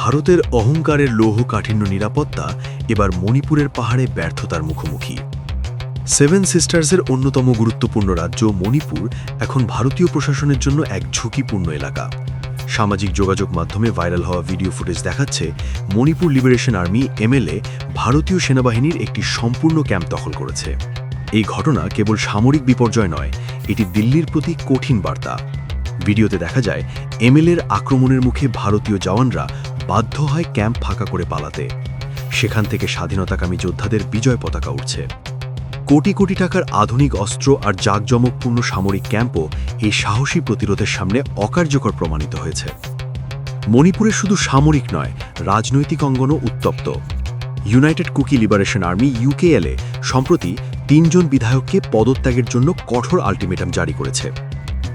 ভারতের অহংকারের লৌহকাঠিন্য নিরাপত্তা এবার মণিপুরের পাহাড়ে ব্যর্থতার মুখোমুখি। সেভেন সিস্টার্সের অন্যতম গুরুত্বপূর্ণ রাজ্য মণিপুর এখন ভারতীয় প্রশাসনের জন্য এক ঝুঁকিপূর্ণ এলাকা। সামাজিক যোগাযোগ মাধ্যমে ভাইরাল হওয়া ভিডিও ফুটেজ দেখাচ্ছে মণিপুর লিবারেশন আর্মি এমএলএ ভারতীয় সেনাবাহিনীর একটি সম্পূর্ণ ক্যাম্প দখল করেছে। এই ঘটনা কেবল সামরিক বিপর্যয় নয়, এটি দিল্লির প্রতি কঠিন বার্তা। ভিডিওতে দেখা যায় এমএলএর আক্রমণের মুখে ভারতীয় জওয়ানরা বাধ্য হয় ক্যাম্প ফাঁকা করে পালাতে। সেখান থেকে স্বাধীনতাকামী যোদ্ধাদের বিজয় পতাকা উঠছে। কোটি কোটি টাকার আধুনিক অস্ত্র আর জাঁকজমকপূর্ণ সামরিক ক্যাম্পও এই সাহসী প্রতিরোধের সামনে অকার্যকর প্রমাণিত হয়েছে। মণিপুরে শুধু সামরিক নয়, রাজনৈতিক অঙ্গনও উত্তপ্ত। ইউনাইটেড কুকি লিবারেশন আর্মি ইউকেএলএ সম্প্রতি ৩ জন বিধায়ককে পদত্যাগের জন্য কঠোর আল্টিমেটাম জারি করেছে।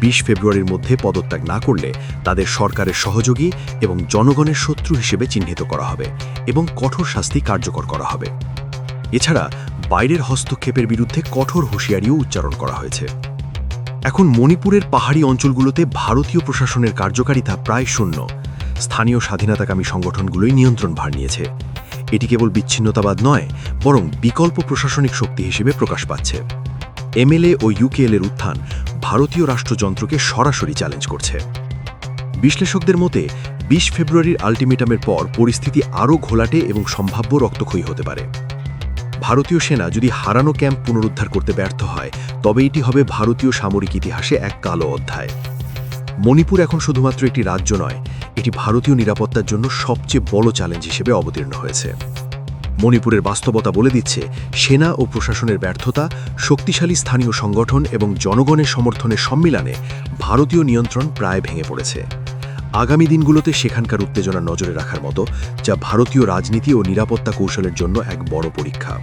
২০ ফেব্রুয়ারির মধ্যে পদত্যাগ না করলে তাদের সরকারের সহযোগী এবং জনগণের শত্রু হিসেবে চিহ্নিত করা হবে এবং কঠোর শাস্তি কার্যকর করা হবে। এছাড়া বাইরের হস্তক্ষেপের বিরুদ্ধে কঠোর হুঁশিয়ারিও উচ্চারণ করা হয়েছে। এখন মণিপুরের পাহাড়ি অঞ্চলগুলোতে ভারতীয় প্রশাসনের কার্যকারিতা প্রায় শূন্য। স্থানীয় স্বাধীনতাকামী সংগঠনগুলোই নিয়ন্ত্রণ ভার নিয়েছে। এটি কেবল বিচ্ছিন্নতাবাদ নয়, বরং বিকল্প প্রশাসনিক শক্তি হিসেবে প্রকাশ পাচ্ছে। এমএলএ ও ইউকেএলের উত্থান ভারতীয় রাষ্ট্রযন্ত্রকে সরাসরি চ্যালেঞ্জ করছে। বিশ্লেষকদের মতে ২০ ফেব্রুয়ারির আল্টিমেটামের পর পরিস্থিতি আরও ঘোলাটে এবং সম্ভাব্য রক্তক্ষয়ী হতে পারে। ভারতীয় সেনা যদি হারানো ক্যাম্প পুনরুদ্ধার করতে ব্যর্থ হয়, তবে এটি হবে ভারতীয় সামরিক ইতিহাসে এক কালো অধ্যায়। মণিপুর এখন শুধুমাত্র একটি রাজ্য নয়, এটি ভারতীয় নিরাপত্তার জন্য সবচেয়ে বড় চ্যালেঞ্জ হিসেবে অবতীর্ণ হয়েছে। মণিপুরের বাস্তবতা বলে দিচ্ছে, সেনা ও প্রশাসনের ব্যর্থতা, শক্তিশালী স্থানীয় সংগঠন এবং জনগণের সমর্থনের সম্মিলনে ভারতীয় নিয়ন্ত্রণ প্রায় ভেঙে পড়েছে। আগামী দিনগুলোতে সেখানকার উত্তেজনা নজরে রাখার মতো, যা ভারতীয় রাজনীতি ও নিরাপত্তা কৌশলের জন্য এক বড় পরীক্ষা।